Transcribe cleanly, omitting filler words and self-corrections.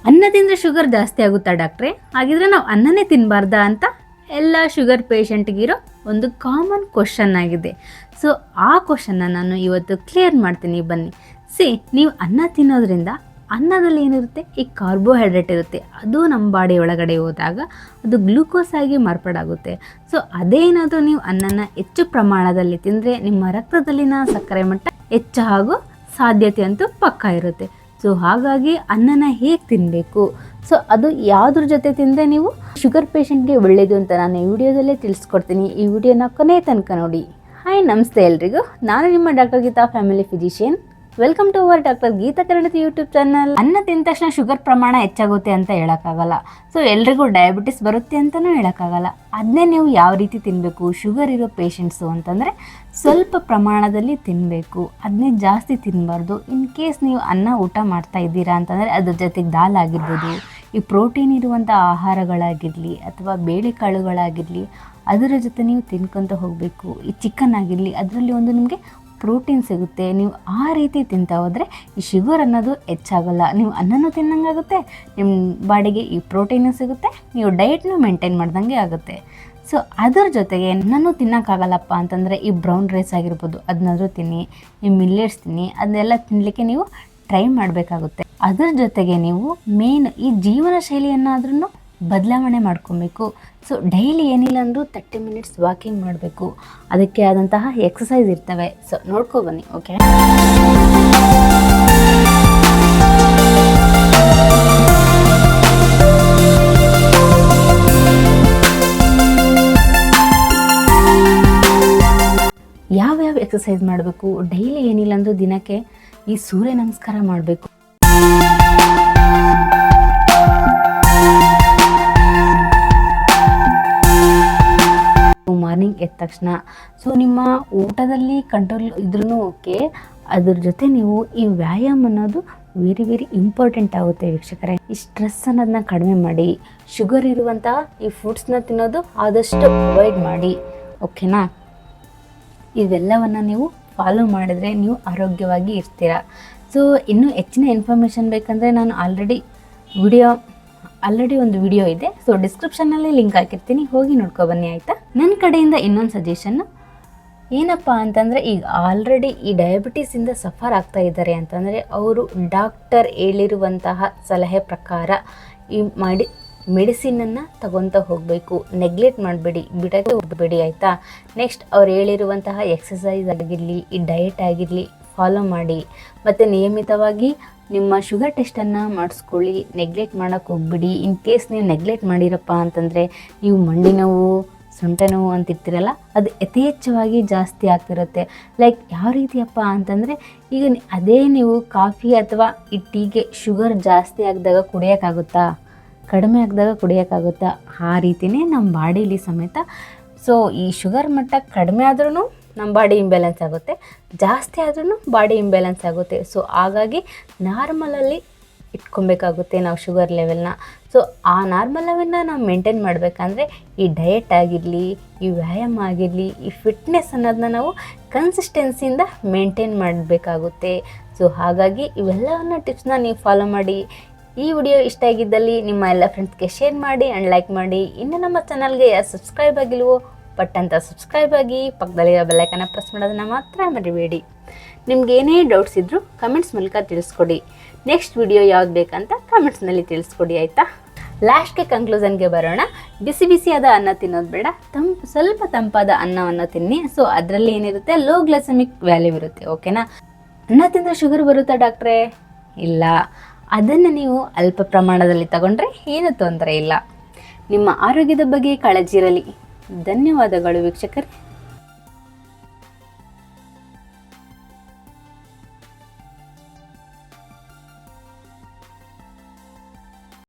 ಅನ್ನ ತಿಂದರೆ ಶುಗರ್ ಜಾಸ್ತಿ ಆಗುತ್ತಾ ಡಾಕ್ಟ್ರೆ? ಹಾಗಿದ್ರೆ ನಾವು ಅನ್ನನೇ ತಿನ್ನಬಾರ್ದಾ ಅಂತ ಎಲ್ಲ ಶುಗರ್ ಪೇಷಂಟ್ಗಿರೋ ಒಂದು ಕಾಮನ್ ಕ್ವಶನ್ ಆಗಿದೆ. ಸೊ ಆ ಕ್ವಶನ್ನ ನಾನು ಇವತ್ತು ಕ್ಲಿಯರ್ ಮಾಡ್ತೀನಿ, ಬನ್ನಿ. ನೀವು ಅನ್ನ ತಿನ್ನೋದ್ರಿಂದ ಅನ್ನದಲ್ಲಿ ಏನಿರುತ್ತೆ, ಈ ಕಾರ್ಬೋಹೈಡ್ರೇಟ್ ಇರುತ್ತೆ, ಅದು ನಮ್ಮ ಬಾಡಿ ಒಳಗಡೆ ಹೋದಾಗ ಅದು ಗ್ಲೂಕೋಸ್ ಆಗಿ ಮಾರ್ಪಾಡಾಗುತ್ತೆ. ಸೊ ಅದೇನಾದರೂ ನೀವು ಅನ್ನನ ಹೆಚ್ಚು ಪ್ರಮಾಣದಲ್ಲಿ ತಿಂದರೆ ನಿಮ್ಮ ರಕ್ತದಲ್ಲಿನ ಸಕ್ಕರೆ ಮಟ್ಟ ಹೆಚ್ಚಾಗೋ ಸಾಧ್ಯತೆ ಅಂತೂ ಪಕ್ಕಾ ಇರುತ್ತೆ. ಸೊ ಹಾಗಾಗಿ ಅನ್ನನ ಹೇಗೆ ತಿನ್ನಬೇಕು, ಸೊ ಅದು ಯಾವುದ್ರ ಜೊತೆ ತಿಂದರೆ ನೀವು ಶುಗರ್ ಪೇಷಂಟ್ಗೆ ಒಳ್ಳೆಯದು ಅಂತ ನಾನು ಈ ವಿಡಿಯೋದಲ್ಲೇ ತಿಳಿಸ್ಕೊಡ್ತೀನಿ. ಈ ವಿಡಿಯೋನ ಕೊನೆ ತನಕ ನೋಡಿ. ಹಾಯ್, ನಮಸ್ತೆ ಎಲ್ರಿಗೂ. ನಾನು ನಿಮ್ಮ doctor Geetha, family physician. Welcome to our doctor Geetha Kannadathi YouTube channel. ಅನ್ನ ತಿಂದ ತಕ್ಷಣ ಶುಗರ್ ಪ್ರಮಾಣ ಹೆಚ್ಚಾಗುತ್ತೆ ಅಂತ ಹೇಳೋಕ್ಕಾಗಲ್ಲ. ಸೊ ಎಲ್ರಿಗೂ ಡಯಾಬಿಟಿಸ್ ಬರುತ್ತೆ ಅಂತಲೂ ಹೇಳೋಕ್ಕಾಗಲ್ಲ. ಅದನ್ನೇ ನೀವು ಯಾವ ರೀತಿ ತಿನ್ನಬೇಕು, ಶುಗರ್ ಇರೋ ಪೇಷಂಟ್ಸು ಅಂತಂದರೆ ಸ್ವಲ್ಪ ಪ್ರಮಾಣದಲ್ಲಿ ತಿನ್ನಬೇಕು, ಅದನ್ನೇ ಜಾಸ್ತಿ ತಿನ್ನಬಾರ್ದು. ಇನ್ ಕೇಸ್ ನೀವು ಅನ್ನ ಊಟ ಮಾಡ್ತಾ ಇದ್ದೀರಾ ಅಂತಂದರೆ ಅದ್ರ ಜೊತೆಗೆ ದಾಲ್ ಆಗಿರ್ಬೋದು, ಈ ಪ್ರೋಟೀನ್ ಇರುವಂಥ ಆಹಾರಗಳಾಗಿರಲಿ ಅಥವಾ ಬೇಳೆಕಾಳುಗಳಾಗಿರಲಿ ಅದರ ಜೊತೆ ನೀವು ತಿನ್ಕೊತ ಹೋಗಬೇಕು. ಈ ಚಿಕನ್ ಆಗಿರಲಿ, ಅದರಲ್ಲಿ ಒಂದು ನಿಮಗೆ ಪ್ರೋಟೀನ್ ಸಿಗುತ್ತೆ. ನೀವು ಆ ರೀತಿ ತಿಂತಾ ಹೋದರೆ ಈ ಶುಗರ್ ಅನ್ನೋದು ಹೆಚ್ಚಾಗಲ್ಲ. ನೀವು ಅನ್ನನೂ ತಿನ್ನಂಗಾಗುತ್ತೆ, ನಿಮ್ಮ ಬಾಡಿಗೆ ಈ ಪ್ರೋಟೀನು ಸಿಗುತ್ತೆ, ನೀವು ಡಯಟ್ನೂ ಮೇಂಟೈನ್ ಮಾಡ್ದಂಗೆ ಆಗುತ್ತೆ. ಸೊ ಅದರ ಜೊತೆಗೆ ನನ್ನೂ ತಿನ್ನೋಕ್ಕಾಗಲ್ಲಪ್ಪ ಅಂತಂದರೆ ಈ ಬ್ರೌನ್ ರೈಸ್ ಆಗಿರ್ಬೋದು, ಅದನ್ನಾದರೂ ತಿನ್ನಿ, ಈ ಮಿಲ್ಲೆಟ್ಸ್ ತಿನ್ನಿ, ಅದನ್ನೆಲ್ಲ ತಿನ್ನಲಿಕ್ಕೆ ನೀವು ಟ್ರೈ ಮಾಡಬೇಕಾಗುತ್ತೆ. ಅದರ ಜೊತೆಗೆ ನೀವು ಮೇನ್ ಈ ಜೀವನ ಶೈಲಿಯನ್ನಾದ್ರೂ ಬದಲಾವಣೆ ಮಾಡ್ಕೊಬೇಕು. ಸೊ ಡೈಲಿ ಏನಿಲ್ಲ ಅಂದರೂ 30 ಮಿನಿಟ್ಸ್ ವಾಕಿಂಗ್ ಮಾಡಬೇಕು. ಅದಕ್ಕೆ ಆದಂತಹ ಎಕ್ಸಸೈಸ್ ಇರ್ತವೆ. ಸೊ ನೋಡ್ಕೊಬನ್ನಿ, ಓಕೆ? ಯಾವ್ಯಾವ ಎಕ್ಸಸೈಸ್ ಮಾಡಬೇಕು? ಡೈಲಿ ಏನಿಲ್ಲ ಅಂದರೂ ದಿನಕ್ಕೆ ಈ ಸೂರ್ಯ ನಮಸ್ಕಾರ ಮಾಡಬೇಕು. ಮಾರ್ನಿಂಗ್ ಎದ್ದ ತಕ್ಷಣ ಸೊ ನಿಮ್ಮ ಊಟದಲ್ಲಿ ಕಂಟ್ರೋಲ್ ಇದ್ರೂ ಓಕೆ, ಅದ್ರ ಜೊತೆ ನೀವು ಈ ವ್ಯಾಯಾಮ ಅನ್ನೋದು ವೆರಿ ವೆರಿ ಇಂಪಾರ್ಟೆಂಟ್ ಆಗುತ್ತೆ ವೀಕ್ಷಕರೇ. ಈ ಸ್ಟ್ರೆಸ್ ಅನ್ನೋದನ್ನ ಕಡಿಮೆ ಮಾಡಿ, ಶುಗರ್ ಇರುವಂತಹ ಈ ಫುಡ್ಸ್ನ ತಿನ್ನೋದು ಆದಷ್ಟು ಅವಾಯ್ಡ್ ಮಾಡಿ, ಓಕೆನಾ? ಇವೆಲ್ಲವನ್ನು ನೀವು ಫಾಲೋ ಮಾಡಿದ್ರೆ ನೀವು ಆರೋಗ್ಯವಾಗಿ ಇರ್ತೀರ. ಸೊ ಇನ್ನೂ ಹೆಚ್ಚಿನ ಇನ್ಫಾರ್ಮೇಷನ್ ಬೇಕಂದರೆ ನಾನು ಆಲ್ರೆಡಿ ಒಂದು ವಿಡಿಯೋ ಇದೆ. ಸೊ ಡಿಸ್ಕ್ರಿಪ್ಷನ್ನಲ್ಲಿ ಲಿಂಕ್ ಹಾಕಿರ್ತೀನಿ, ಹೋಗಿ ನೋಡ್ಕೊಬನ್ನಿ, ಆಯಿತಾ? ನನ್ನ ಕಡೆಯಿಂದ ಇನ್ನೊಂದು ಸಜೆಷನ್ನು ಏನಪ್ಪ ಅಂತಂದರೆ, ಈಗ ಆಲ್ರೆಡಿ ಈ ಡಯಾಬಿಟೀಸಿಂದ ಸಫರ್ ಆಗ್ತಾ ಇದ್ದಾರೆ ಅಂತಂದರೆ ಅವರು ಡಾಕ್ಟರ್ ಹೇಳಿರುವಂತಹ ಸಲಹೆ ಪ್ರಕಾರ ಈ ಮೆಡಿಸಿನನ್ನು ತಗೊತಾ ಹೋಗಬೇಕು. ನೆಗ್ಲೆಕ್ಟ್ ಮಾಡಬೇಡಿ, ಬಿಡೋಕ್ಕೆ ಹೋಗಬೇಡಿ, ಆಯಿತಾ? ನೆಕ್ಸ್ಟ್ ಅವ್ರು ಹೇಳಿರುವಂತಹ ಎಕ್ಸಸೈಸ್ ಆಗಿರಲಿ, ಈ ಡಯಟ್ ಆಗಿರಲಿ ಫಾಲೋ ಮಾಡಿ. ಮತ್ತು ನಿಯಮಿತವಾಗಿ ನಿಮ್ಮ ಶುಗರ್ ಟೆಸ್ಟನ್ನು ಮಾಡಿಸ್ಕೊಳ್ಳಿ. ನೆಗ್ಲೆಕ್ಟ್ ಮಾಡೋಕ್ಕೆ ಹೋಗ್ಬಿಡಿ. ಇನ್ ಕೇಸ್ ನೀವು ನೆಗ್ಲೆಕ್ಟ್ ಮಾಡಿರಪ್ಪ ಅಂತಂದರೆ ನೀವು ಮಂಡಿ ನೋವು, ಸೊಂಟ ನೋವು ಅಂತಿರ್ತೀರಲ್ಲ, ಅದು ಯಥೇಚ್ಛವಾಗಿ ಜಾಸ್ತಿ ಆಗ್ತಿರುತ್ತೆ. ಲೈಕ್ ಯಾವ ರೀತಿಯಪ್ಪ ಅಂತಂದರೆ, ಈಗ ಅದೇ ನೀವು ಕಾಫಿ ಅಥವಾ ಈ ಟೀಗೆ ಶುಗರ್ ಜಾಸ್ತಿ ಆಗಿದಾಗ ಕುಡಿಯೋಕ್ಕಾಗುತ್ತಾ? ಕಡಿಮೆ ಆಗಿದಾಗ ಕುಡಿಯೋಕ್ಕಾಗುತ್ತಾ? ಆ ರೀತಿಯೇ ನಮ್ಮ ಬಾಡೀಲಿ ಸಮೇತ. ಸೊ ಈ ಶುಗರ್ ಮಟ್ಟ ಕಡಿಮೆ ಆದ್ರೂ ನಮ್ಮ ಬಾಡಿ ಇಂಬ್ಯಾಲೆನ್ಸ್ ಆಗುತ್ತೆ, ಜಾಸ್ತಿ ಆದ್ರೂ ಬಾಡಿ ಇಂಬ್ಯಾಲೆನ್ಸ್ ಆಗುತ್ತೆ. ಸೊ ಹಾಗಾಗಿ ನಾರ್ಮಲಲ್ಲಿ ಇಟ್ಕೊಬೇಕಾಗುತ್ತೆ ನಾವು ಶುಗರ್ ಲೆವೆಲ್ನ. ಸೊ ಆ ನಾರ್ಮಲ್ ಲೆವೆಲ್ನ ನಾವು ಮೇಂಟೈನ್ ಮಾಡಬೇಕಂದ್ರೆ ಈ ಡಯಟ್ ಆಗಿರಲಿ, ಈ ವ್ಯಾಯಾಮ ಆಗಿರಲಿ, ಈ ಫಿಟ್ನೆಸ್ ಅನ್ನೋದನ್ನ ನಾವು ಕನ್ಸಿಸ್ಟೆನ್ಸಿಯಿಂದ ಮೇಂಟೈನ್ ಮಾಡಬೇಕಾಗುತ್ತೆ. ಸೊ ಹಾಗಾಗಿ ಇವೆಲ್ಲವನ್ನ ಟಿಪ್ಸ್ನ ನೀವು ಫಾಲೋ ಮಾಡಿ. ಈ ವಿಡಿಯೋ ಇಷ್ಟ ಆಗಿದ್ದಲ್ಲಿ ನಿಮ್ಮ ಎಲ್ಲ ಫ್ರೆಂಡ್ಸ್ಗೆ ಶೇರ್ ಮಾಡಿ ಆ್ಯಂಡ್ ಲೈಕ್ ಮಾಡಿ. ಇನ್ನು ನಮ್ಮ ಚಾನಲ್ಗೆ ಯಾರು ಸಬ್ಸ್ಕ್ರೈಬ್ ಆಗಿಲ್ವೋ ಬಟ್ ಅಂತ ಸಬ್ಸ್ಕ್ರೈಬ್ ಆಗಿ, ಪಕ್ಕದಲ್ಲಿರೋ ಬೆಲ್ಲೈಕನ್ನ ಪ್ರೆಸ್ ಮಾಡೋದನ್ನು ಮಾತ್ರ ಮರಿಬೇಡಿ. ನಿಮ್ಗೆ ಏನೇ ಡೌಟ್ಸ್ ಇದ್ದರೂ ಕಮೆಂಟ್ಸ್ ಮೂಲಕ ತಿಳಿಸ್ಕೊಡಿ. ನೆಕ್ಸ್ಟ್ ವಿಡಿಯೋ ಯಾವ್ದು ಬೇಕಂತ ಕಮೆಂಟ್ಸ್ನಲ್ಲಿ ತಿಳಿಸ್ಕೊಡಿ, ಆಯಿತಾ? ಲಾಸ್ಟ್ಗೆ ಕನ್ಕ್ಲೂಷನ್ಗೆ ಬರೋಣ. ಬಿಸಿ ಬಿಸಿಯಾದ ಅನ್ನ ತಿನ್ನೋದು ಬೇಡ, ಸ್ವಲ್ಪ ತಂಪಾದ ಅನ್ನವನ್ನು ತಿನ್ನಿ. ಸೊ ಅದರಲ್ಲಿ ಏನಿರುತ್ತೆ, ಲೋ ಗ್ಲೈಸೆಮಿಕ್ ವ್ಯಾಲ್ಯೂ ಇರುತ್ತೆ, ಓಕೆನಾ? ಅನ್ನ ತಿಂದರೆ ಶುಗರ್ ಬರುತ್ತಾ ಡಾಕ್ಟ್ರೇ? ಇಲ್ಲ, ಅದನ್ನು ನೀವು ಅಲ್ಪ ಪ್ರಮಾಣದಲ್ಲಿ ತಗೊಂಡ್ರೆ ಏನೂ ತೊಂದರೆ ಇಲ್ಲ. ನಿಮ್ಮ ಆರೋಗ್ಯದ ಬಗ್ಗೆ ಕಾಳಜಿ ಇರಲಿ. ಧನ್ಯವಾದಗಳು ವೀಕ್ಷಕರೇ.